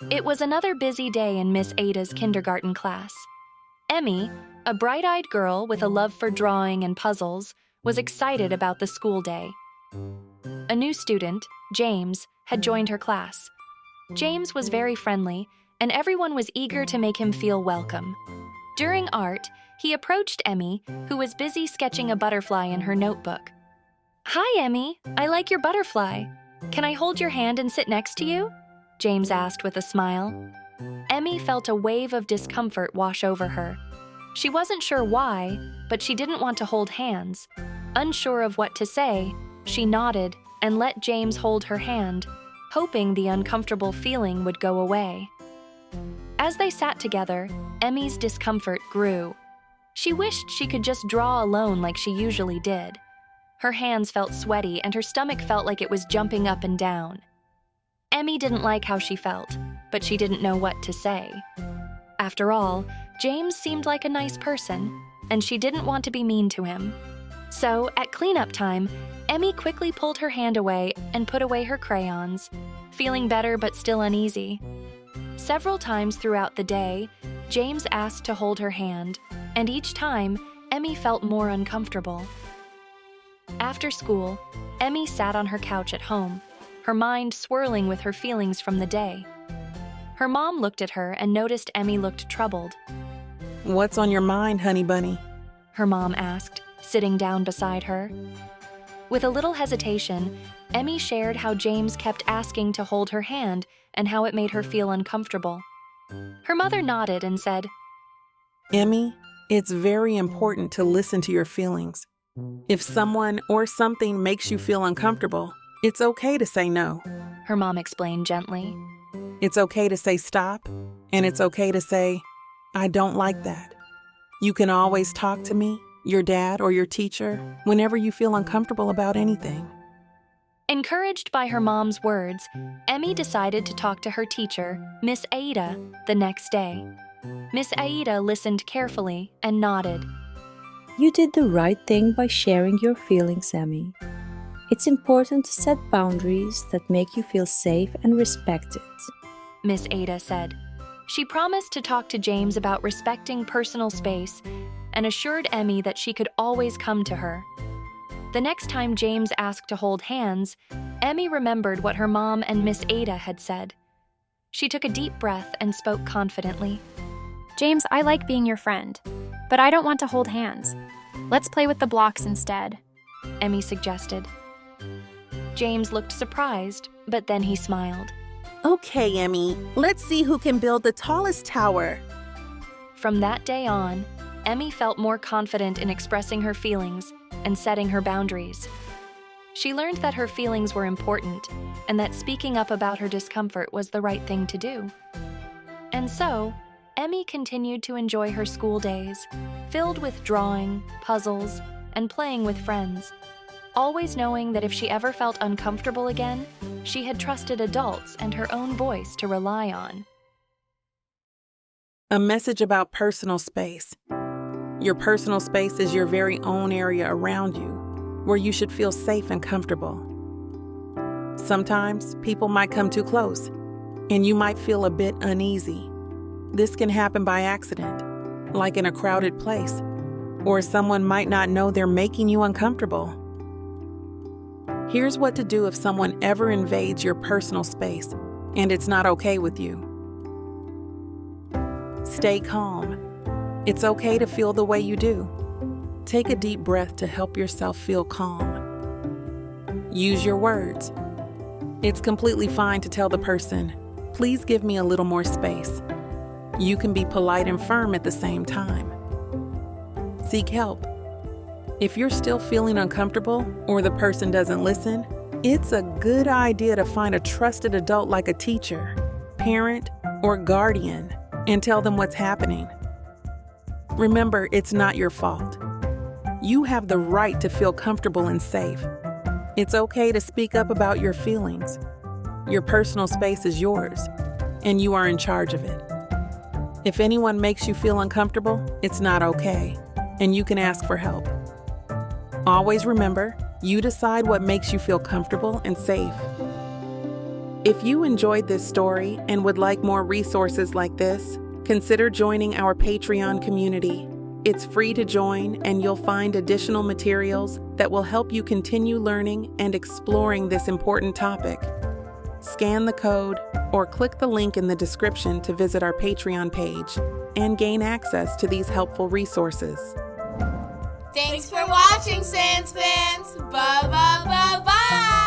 It was another busy day in Miss Ada's kindergarten class. Emmie, a bright-eyed girl with a love for drawing and puzzles, was excited about the school day. A new student, James, had joined her class. James was very friendly, and everyone was eager to make him feel welcome. During art, he approached Emmie, who was busy sketching a butterfly in her notebook. "Hi, Emmie. I like your butterfly. Can I hold your hand and sit next to you?" James asked with a smile. Emmie felt a wave of discomfort wash over her. She wasn't sure why, but she didn't want to hold hands. Unsure of what to say, she nodded and let James hold her hand, hoping the uncomfortable feeling would go away. As they sat together, Emmie's discomfort grew. She wished she could just draw alone like she usually did. Her hands felt sweaty and her stomach felt like it was jumping up and down. Emmie didn't like how she felt, but she didn't know what to say. After all, James seemed like a nice person, and she didn't want to be mean to him. So, at cleanup time, Emmie quickly pulled her hand away and put away her crayons, feeling better but still uneasy. Several times throughout the day, James asked to hold her hand, and each time, Emmie felt more uncomfortable. After school, Emmie sat on her couch at home, her mind swirling with her feelings from the day. Her mom looked at her and noticed Emmie looked troubled. "What's on your mind, honey bunny?" Her mom asked, sitting down beside her. With a little hesitation, Emmie shared how James kept asking to hold her hand and how it made her feel uncomfortable. Her mother nodded and said, "Emmie, it's very important to listen to your feelings. If someone or something makes you feel uncomfortable, it's okay to say no. Her mom explained gently. It's okay to say stop, and it's okay to say, I don't like that. You can always talk to me, your dad, or your teacher whenever you feel uncomfortable about anything." Encouraged by her mom's words, Emmie decided to talk to her teacher, Miss Ada, the next day. Miss Ada listened carefully and nodded. You did the right thing by sharing your feelings, Emmie. It's important to set boundaries that make you feel safe and respected. Miss Ada said. She promised to talk to James about respecting personal space and assured Emmie that she could always come to her. The next time James asked to hold hands, Emmie remembered what her mom and Miss Ada had said. She took a deep breath and spoke confidently. "James, I like being your friend, but I don't want to hold hands. Let's play with the blocks instead," Emmie suggested. James looked surprised, but then he smiled. "Okay, Emmie, let's see who can build the tallest tower." From that day on, Emmie felt more confident in expressing her feelings and setting her boundaries. She learned that her feelings were important and that speaking up about her discomfort was the right thing to do. And so, Emmie continued to enjoy her school days, filled with drawing, puzzles, and playing with friends, always knowing that if she ever felt uncomfortable again, she had trusted adults and her own voice to rely on. A message about personal space. Your personal space is your very own area around you, where you should feel safe and comfortable. Sometimes people might come too close, and you might feel a bit uneasy. This can happen by accident, like in a crowded place, or someone might not know they're making you uncomfortable. Here's what to do if someone ever invades your personal space and it's not okay with you. Stay calm. It's okay to feel the way you do. Take a deep breath to help yourself feel calm. Use your words. It's completely fine to tell the person, "Please give me a little more space." You can be polite and firm at the same time. Seek help. If you're still feeling uncomfortable or the person doesn't listen, it's a good idea to find a trusted adult like a teacher, parent, or guardian and tell them what's happening. Remember, it's not your fault. You have the right to feel comfortable and safe. It's okay to speak up about your feelings. Your personal space is yours, and you are in charge of it. If anyone makes you feel uncomfortable, it's not okay, and you can ask for help. Always remember, you decide what makes you feel comfortable and safe. If you enjoyed this story and would like more resources like this, consider joining our Patreon community. It's free to join, and you'll find additional materials that will help you continue learning and exploring this important topic. Scan the code or click the link in the description to visit our Patreon page and gain access to these helpful resources. Thanks for watching, Sans fans. Bye.